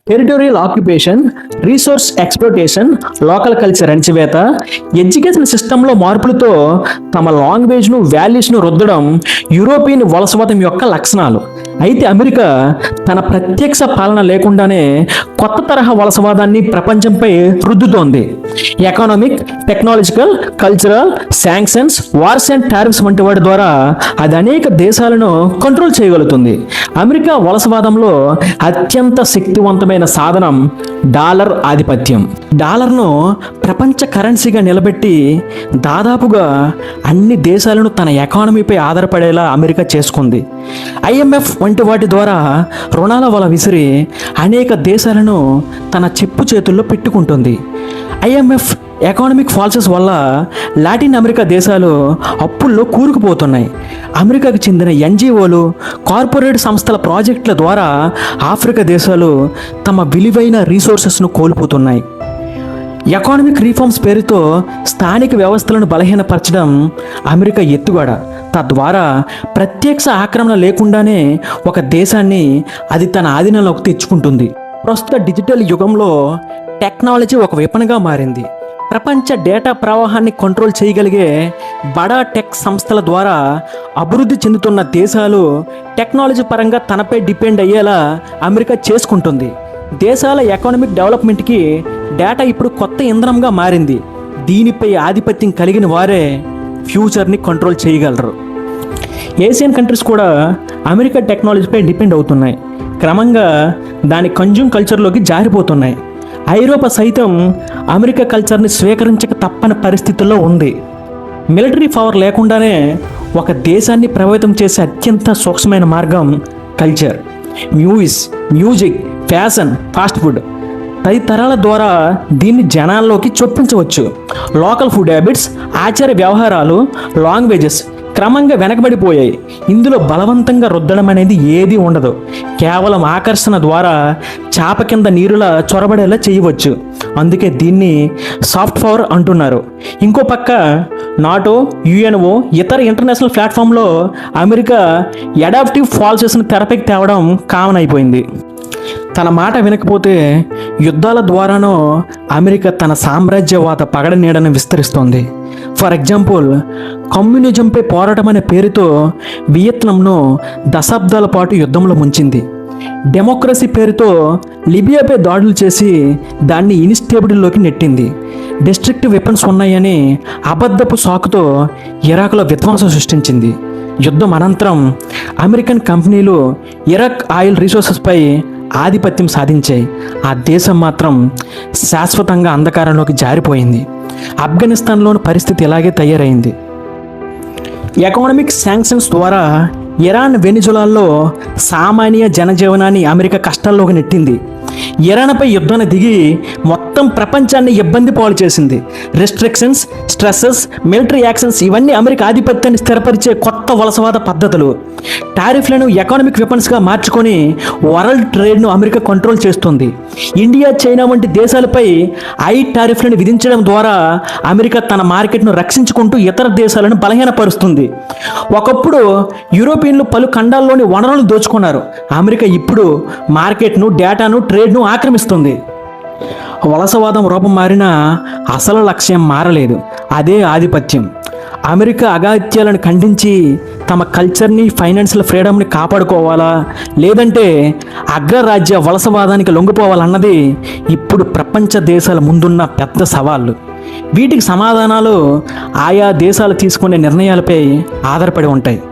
Territorial occupation, resource exploitation, local culture అణచివేత, education సిస్టంలో మార్పులతో తమ లాంగ్వేజ్ను వాల్యూస్ను రుద్దడం యూరోపియన్ వలసవాదం యొక్క లక్షణాలు. అయితే అమెరికా తన ప్రత్యక్ష పాలన లేకుండానే కొత్త తరహా వలసవాదాన్ని ప్రపంచంపై రుద్దుతోంది. Economic, technological, cultural, sanctions, wars and tariffs వంటి వాటి ద్వారా అది అనేక దేశాలను కంట్రోల్ చేయగలుగుతుంది. అమెరికా వలసవాదంలో అత్యంత శక్తివంతమైన సాధనం డాలర్ ఆధిపత్యం. డాలర్ను ప్రపంచ కరెన్సీగా నిలబెట్టి దాదాపుగా అన్ని దేశాలను తన ఎకానమీపై ఆధారపడేలా అమెరికా చేసుకుంది. ఐఎంఎఫ్ వంటి వాటి ద్వారా రుణాల వల విసిరి అనేక దేశాలను తన చెప్పు చేతుల్లో పెట్టుకుంటుంది. ఐఎంఎఫ్ ఎకానమిక్ ఫాల్సెస్ వల్ల లాటిన్ అమెరికా దేశాలు అప్పుల్లో కూరుకుపోతున్నాయి. అమెరికాకు చెందిన ఎన్జిఓలు, కార్పొరేట్ సంస్థల ప్రాజెక్టుల ద్వారా ఆఫ్రికా దేశాలు తమ విలువైన రీసోర్సెస్ను కోల్పోతున్నాయి. ఎకానమిక్ రీఫార్మ్స్ పేరుతో స్థానిక వ్యవస్థలను బలహీనపరచడం అమెరికా ఎత్తుగడ. తద్వారా ప్రత్యక్ష ఆక్రమణ లేకుండానే ఒక దేశాన్ని అది తన ఆధీనంలోకి తెచ్చుకుంటుంది. ప్రస్తుత డిజిటల్ యుగంలో టెక్నాలజీ ఒక విపణిగా మారింది. ప్రపంచ డేటా ప్రవాహాన్ని కంట్రోల్ చేయగలిగే బడా టెక్ సంస్థల ద్వారా అభివృద్ధి చెందుతున్న దేశాలు టెక్నాలజీ పరంగా తనపై డిపెండ్ అయ్యేలా అమెరికా చేసుకుంటుంది. దేశాల ఎకనామిక్ డెవలప్మెంట్కి డేటా ఇప్పుడు కొత్త ఇంధనంగా మారింది. దీనిపై ఆధిపత్యం కలిగిన వారే ఫ్యూచర్ని కంట్రోల్ చేయగలరు. ఏషియన్ కంట్రీస్ కూడా అమెరికా టెక్నాలజీపై డిపెండ్ అవుతున్నాయి. క్రమంగా దాని కన్జ్యూమ్ కల్చర్లోకి జారిపోతున్నాయి. ఐరోపా సైతం అమెరికా కల్చర్ని స్వీకరించక తప్పని పరిస్థితుల్లో ఉంది. మిలిటరీ పవర్ లేకుండానే ఒక దేశాన్ని ప్రభావితం చేసే అత్యంత సూక్ష్మమైన మార్గం culture. Movies, music, fashion, fast food తదితరాల ద్వారా దీన్ని జనాల్లోకి చొప్పించవచ్చు. లోకల్ ఫుడ్ హ్యాబిట్స్, ఆచార వ్యవహారాలు, లాంగ్వేజెస్ క్రమంగా వెనకబడిపోయాయి. ఇందులో బలవంతంగా రుద్దడం అనేది ఏదీ ఉండదు. కేవలం ఆకర్షణ ద్వారా చాప కింద నీరులా చొరబడేలా చేయవచ్చు. అందుకే దీన్ని సాఫ్ట్ పవర్ అంటున్నారు. ఇంకో పక్క నాటో, యుఎన్ఓ, ఇతర ఇంటర్నేషనల్ ప్లాట్ఫామ్లో అమెరికా అడాప్టివ్ ఫాల్సెస్ను తెరపైకి తేవడం కామన్ అయిపోయింది. తన మాట వినకపోతే యుద్ధాల ద్వారానో అమెరికా తన సామ్రాజ్యవాద పగడ నీడను విస్తరిస్తోంది. ఫర్ ఎగ్జాంపుల్, కమ్యూనిజంపై పోరాటం అనే పేరుతో వియత్నాంను దశాబ్దాల పాటు యుద్ధంలో ముంచింది. డెమోక్రసీ పేరుతో లిబియాపై దాడులు చేసి దాన్ని ఇన్స్టేబిలిటీలోకి నెట్టింది. డిస్ట్రక్టివ్ వెపన్స్ ఉన్నాయని అబద్ధపు సాకుతో ఇరాక్లో విధ్వంసం సృష్టించింది. యుద్ధం అనంతరం అమెరికన్ కంపెనీలు ఇరాక్ ఆయిల్ రిసోర్సెస్పై ఆధిపత్యం సాధించాయి. ఆ దేశం మాత్రం శాశ్వతంగా అంధకారంలోకి జారిపోయింది. ఆఫ్ఘనిస్తాన్లోని పరిస్థితి ఇలాగే తయారైంది. ఎకనామిక్ శాంక్షన్స్ ద్వారా ఇరాన్, వెనిజులాల్లో సామాన్య జనజీవనాన్ని అమెరికా కష్టాల్లోకి నెట్టింది. ఇరాన్పై యుద్ధాన్ని దిగి మొత్తం ప్రపంచాన్ని ఇబ్బంది పాలు చేసింది. రెస్ట్రిక్షన్స్, స్ట్రెస్సెస్, మిలిటరీ యాక్షన్స్ ఇవన్నీ అమెరికా ఆధిపత్యాన్ని స్థిరపరిచే కొత్త వలసవాద పద్ధతులు. టారిఫ్లను ఎకనామిక్ వెపన్స్గా మార్చుకొని వరల్డ్ ట్రేడ్ను అమెరికా కంట్రోల్ చేస్తుంది. ఇండియా, చైనా వంటి దేశాలపై టారిఫ్లను విధించడం ద్వారా అమెరికా తన మార్కెట్ను రక్షించుకుంటూ ఇతర దేశాలను బలహీనపరుస్తుంది. ఒకప్పుడు యూరోపియన్లు పలు ఖండాల్లోని వనరులను దోచుకున్నారు. అమెరికా ఇప్పుడు మార్కెట్ను, డేటాను, ట్రేడ్ను ఆక్రమిస్తుంది. వలసవాదం రూపం మారినా అసలు లక్ష్యం మారలేదు. అదే ఆధిపత్యం. అమెరికా అగాత్యాలను ఖండించి తమ కల్చర్ని, ఫైనాన్షియల్ ఫ్రీడమ్ని కాపాడుకోవాలా, లేదంటే అగ్రరాజ్య వలసవాదానికి లొంగిపోవాలన్నది ఇప్పుడు ప్రపంచ దేశాల ముందున్న పెద్ద సవాళ్ళు. వీటికి సమాధానాలు ఆయా దేశాలు తీసుకునే నిర్ణయాలపై ఆధారపడి ఉంటాయి.